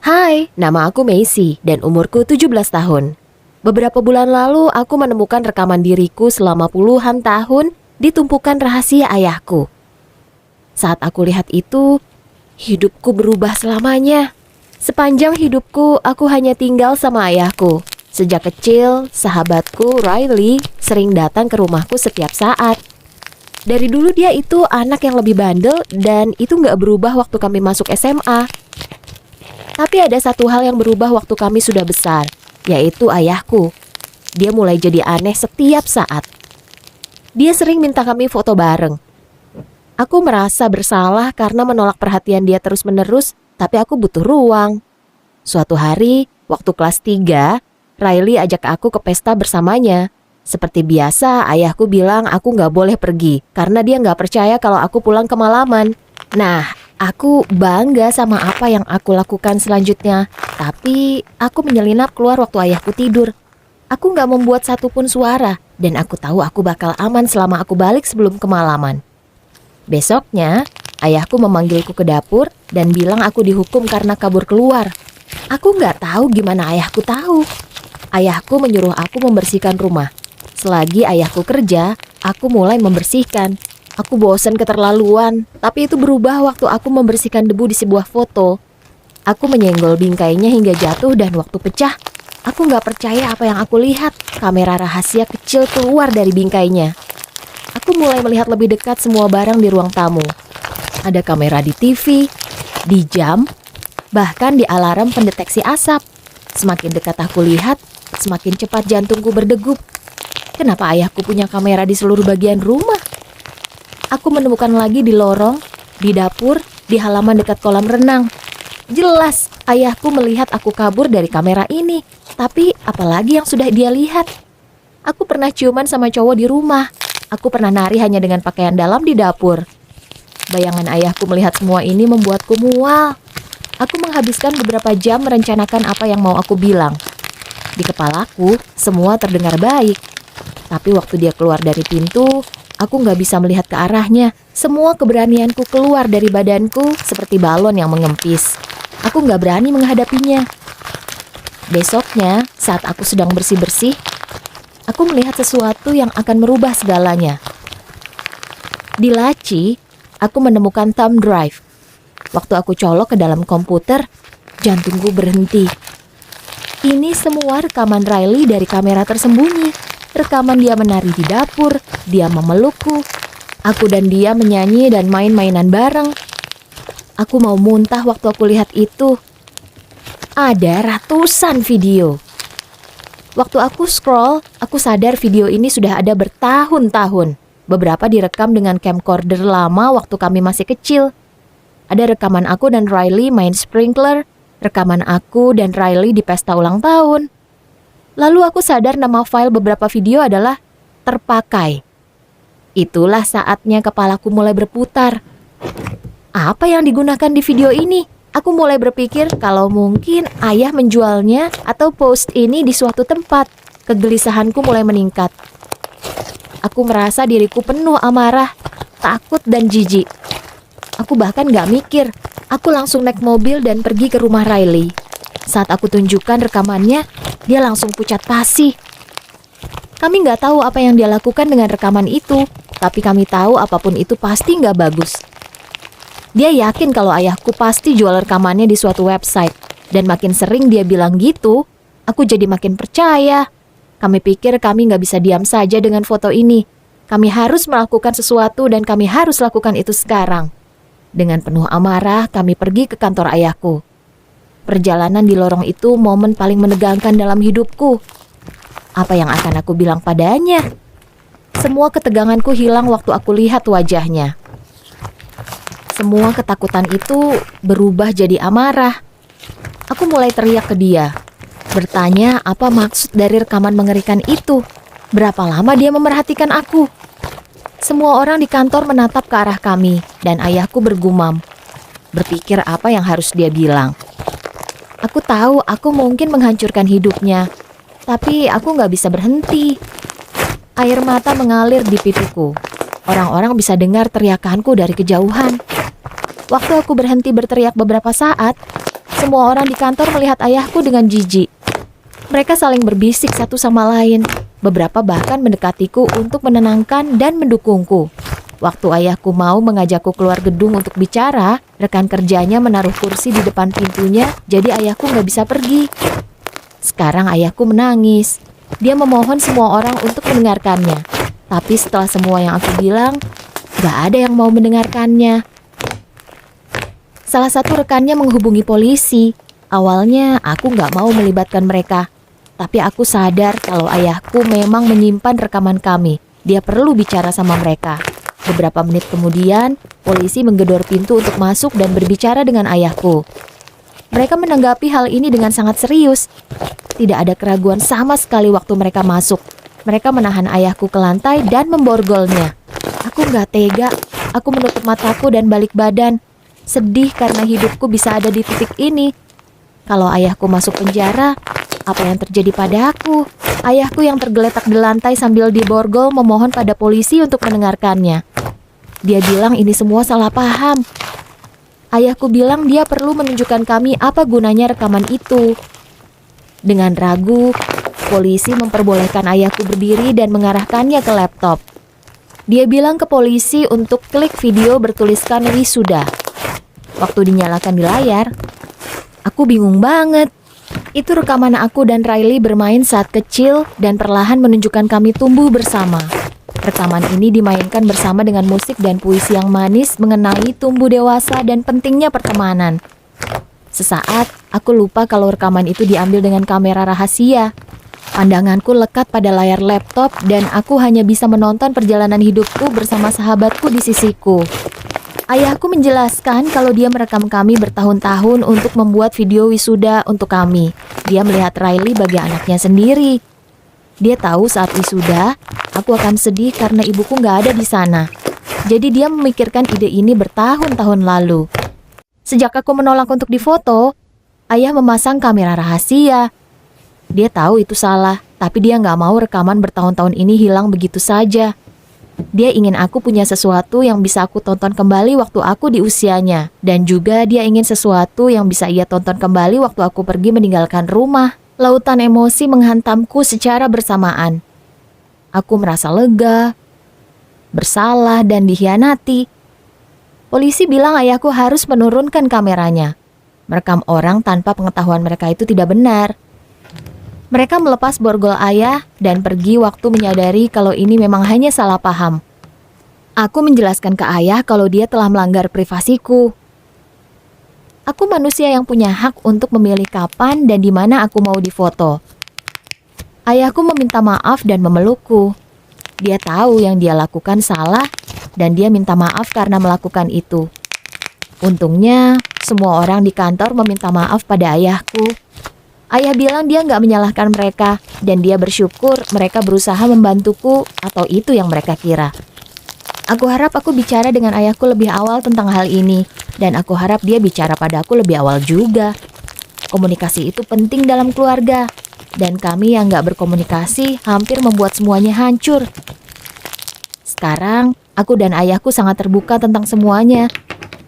Hai, nama aku Macy dan umurku 17 tahun. Beberapa bulan lalu aku menemukan rekaman diriku selama puluhan tahun di tumpukan rahasia ayahku. Saat aku lihat itu, hidupku berubah selamanya. Sepanjang hidupku, aku hanya tinggal sama ayahku. Sejak kecil, sahabatku Riley sering datang ke rumahku setiap saat. Dari dulu dia itu anak yang lebih bandel dan itu gak berubah waktu kami masuk SMA. Tapi ada satu hal yang berubah waktu kami sudah besar, yaitu ayahku. Dia mulai jadi aneh setiap saat. Dia sering minta kami foto bareng. Aku merasa bersalah karena menolak perhatian dia terus-menerus, tapi aku butuh ruang. Suatu hari, waktu kelas 3, Riley ajak aku ke pesta bersamanya. Seperti biasa, ayahku bilang aku gak boleh pergi karena dia gak percaya kalau aku pulang kemalaman. Nah, aku bangga sama apa yang aku lakukan selanjutnya. Tapi aku menyelinap keluar waktu ayahku tidur. Aku gak membuat satupun suara dan aku tahu aku bakal aman selama aku balik sebelum kemalaman. Besoknya, ayahku memanggilku ke dapur dan bilang aku dihukum karena kabur keluar. Aku gak tahu gimana ayahku tahu. Ayahku menyuruh aku membersihkan rumah. Selagi ayahku kerja, aku mulai membersihkan. Aku bosan keterlaluan, tapi itu berubah waktu aku membersihkan debu di sebuah foto. Aku menyenggol bingkainya hingga jatuh dan waktu pecah, aku gak percaya apa yang aku lihat. Kamera rahasia kecil keluar dari bingkainya. Aku mulai melihat lebih dekat semua barang di ruang tamu. Ada kamera di TV, di jam, bahkan di alarm pendeteksi asap. Semakin dekat aku lihat, semakin cepat jantungku berdegup. Kenapa ayahku punya kamera di seluruh bagian rumah? Aku menemukan lagi di lorong, di dapur, di halaman dekat kolam renang. Jelas, ayahku melihat aku kabur dari kamera ini. Tapi apalagi yang sudah dia lihat? Aku pernah ciuman sama cowok di rumah. Aku pernah nari hanya dengan pakaian dalam di dapur. Bayangan ayahku melihat semua ini membuatku mual. Aku menghabiskan beberapa jam merencanakan apa yang mau aku bilang. Di kepalaku, semua terdengar baik. Tapi waktu dia keluar dari pintu, aku gak bisa melihat ke arahnya. Semua keberanianku keluar dari badanku seperti balon yang mengempis. Aku gak berani menghadapinya. Besoknya, saat aku sedang bersih-bersih, aku melihat sesuatu yang akan merubah segalanya. Di laci, aku menemukan thumb drive. Waktu aku colok ke dalam komputer, jantungku berhenti. Ini semua rekaman Riley dari kamera tersembunyi. Rekaman dia menari di dapur, dia memelukku. Aku dan dia menyanyi dan main-mainan bareng. Aku mau muntah waktu aku lihat itu. Ada ratusan video. Waktu aku scroll, aku sadar video ini sudah ada bertahun-tahun. Beberapa direkam dengan camcorder lama waktu kami masih kecil. Ada rekaman aku dan Riley main sprinkler, rekaman aku dan Riley di pesta ulang tahun. Lalu aku sadar nama file beberapa video adalah terpakai. Itulah saatnya kepalaku mulai berputar. Apa yang digunakan di video ini? Aku mulai berpikir kalau mungkin ayah menjualnya atau post ini di suatu tempat. Kegelisahanku mulai meningkat. Aku merasa diriku penuh amarah, takut dan jijik. Aku bahkan gak mikir. Aku langsung naik mobil dan pergi ke rumah Riley. Saat aku tunjukkan rekamannya, dia langsung pucat pasi. Kami gak tahu apa yang dia lakukan dengan rekaman itu, tapi kami tahu apapun itu pasti gak bagus. Dia yakin kalau ayahku pasti jual rekamannya di suatu website. Dan makin sering dia bilang gitu, aku jadi makin percaya. Kami pikir kami gak bisa diam saja dengan foto ini. Kami harus melakukan sesuatu dan kami harus lakukan itu sekarang. Dengan penuh amarah, kami pergi ke kantor ayahku. Perjalanan di lorong itu momen paling menegangkan dalam hidupku. Apa yang akan aku bilang padanya? Semua keteganganku hilang waktu aku lihat wajahnya. Semua ketakutan itu berubah jadi amarah. Aku mulai teriak ke dia, bertanya apa maksud dari rekaman mengerikan itu. Berapa lama dia memerhatikan aku? Semua orang di kantor menatap ke arah kami dan ayahku bergumam, berpikir apa yang harus dia bilang. Aku tahu aku mungkin menghancurkan hidupnya, tapi aku gak bisa berhenti. Air mata mengalir di pipiku. Orang-orang bisa dengar teriakanku dari kejauhan. Waktu aku berhenti berteriak beberapa saat, Semua orang di kantor melihat ayahku dengan jijik. Mereka saling berbisik satu sama lain. Beberapa bahkan mendekatiku untuk menenangkan dan mendukungku. Waktu ayahku mau mengajakku keluar gedung untuk bicara, rekan kerjanya menaruh kursi di depan pintunya, jadi ayahku nggak bisa pergi. Sekarang ayahku menangis. Dia memohon semua orang untuk mendengarkannya. Tapi setelah semua yang aku bilang, nggak ada yang mau mendengarkannya. Salah satu rekannya menghubungi polisi. Awalnya aku nggak mau melibatkan mereka. Tapi aku sadar kalau ayahku memang menyimpan rekaman kami. Dia perlu bicara sama mereka. Beberapa menit kemudian, polisi menggedor pintu untuk masuk dan berbicara dengan ayahku. Mereka menanggapi hal ini dengan sangat serius. Tidak ada keraguan sama sekali waktu mereka masuk. Mereka menahan ayahku ke lantai dan memborgolnya. Aku nggak tega. Aku menutup mataku dan balik badan. Sedih karena hidupku bisa ada di titik ini. Kalau ayahku masuk penjara, apa yang terjadi padaku? Ayahku yang tergeletak di lantai sambil diborgol memohon pada polisi untuk mendengarkannya. Dia bilang ini semua salah paham. Ayahku bilang dia perlu menunjukkan kami apa gunanya rekaman itu. Dengan ragu, polisi memperbolehkan ayahku berdiri dan mengarahkannya ke laptop. Dia bilang ke polisi untuk klik video bertuliskan wisuda. Waktu dinyalakan di layar, aku bingung banget. Itu rekaman aku dan Riley bermain saat kecil dan perlahan menunjukkan kami tumbuh bersama. Rekaman ini dimainkan bersama dengan musik dan puisi yang manis mengenai tumbuh dewasa dan pentingnya pertemanan. Sesaat, aku lupa kalau rekaman itu diambil dengan kamera rahasia. Pandanganku lekat pada layar laptop dan aku hanya bisa menonton perjalanan hidupku bersama sahabatku di sisiku. Ayahku menjelaskan kalau dia merekam kami bertahun-tahun untuk membuat video wisuda untuk kami. Dia melihat Riley bagi anaknya sendiri. Dia tahu saat wisuda, aku akan sedih karena ibuku nggak ada di sana. Jadi dia memikirkan ide ini bertahun-tahun lalu. Sejak aku menolak untuk difoto, ayah memasang kamera rahasia. Dia tahu itu salah, tapi dia nggak mau rekaman bertahun-tahun ini hilang begitu saja. Dia ingin aku punya sesuatu yang bisa aku tonton kembali waktu aku di usianya. Dan juga dia ingin sesuatu yang bisa ia tonton kembali waktu aku pergi meninggalkan rumah. Lautan emosi menghantamku secara bersamaan. Aku merasa lega, bersalah, dan dikhianati. Polisi bilang ayahku harus menurunkan kameranya. Merekam orang tanpa pengetahuan mereka itu tidak benar. Mereka melepas borgol ayah dan pergi waktu menyadari kalau ini memang hanya salah paham. Aku menjelaskan ke ayah kalau dia telah melanggar privasiku. Aku manusia yang punya hak untuk memilih kapan dan di mana aku mau difoto. Ayahku meminta maaf dan memelukku. Dia tahu yang dia lakukan salah dan dia minta maaf karena melakukan itu. Untungnya, semua orang di kantor meminta maaf pada ayahku. Ayah bilang dia nggak menyalahkan mereka dan dia bersyukur mereka berusaha membantuku atau itu yang mereka kira. Aku harap aku bicara dengan ayahku lebih awal tentang hal ini dan aku harap dia bicara padaku lebih awal juga. Komunikasi itu penting dalam keluarga dan kami yang nggak berkomunikasi hampir membuat semuanya hancur. Sekarang, aku dan ayahku sangat terbuka tentang semuanya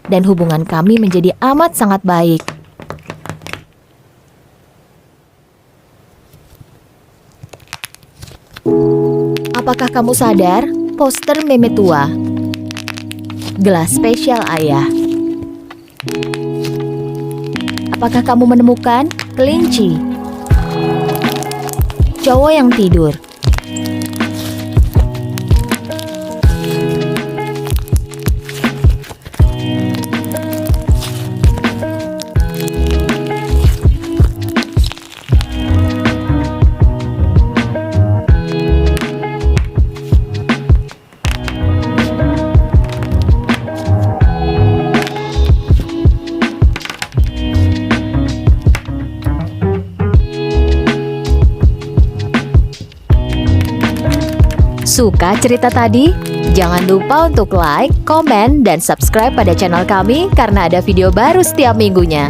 dan hubungan kami menjadi amat sangat baik. Apakah kamu sadar? Poster meme tua. Gelas spesial ayah. Apakah kamu menemukan? Kelinci. Cowok yang tidur. Suka cerita tadi? Jangan lupa untuk like, komen, dan subscribe pada channel kami karena ada video baru setiap minggunya.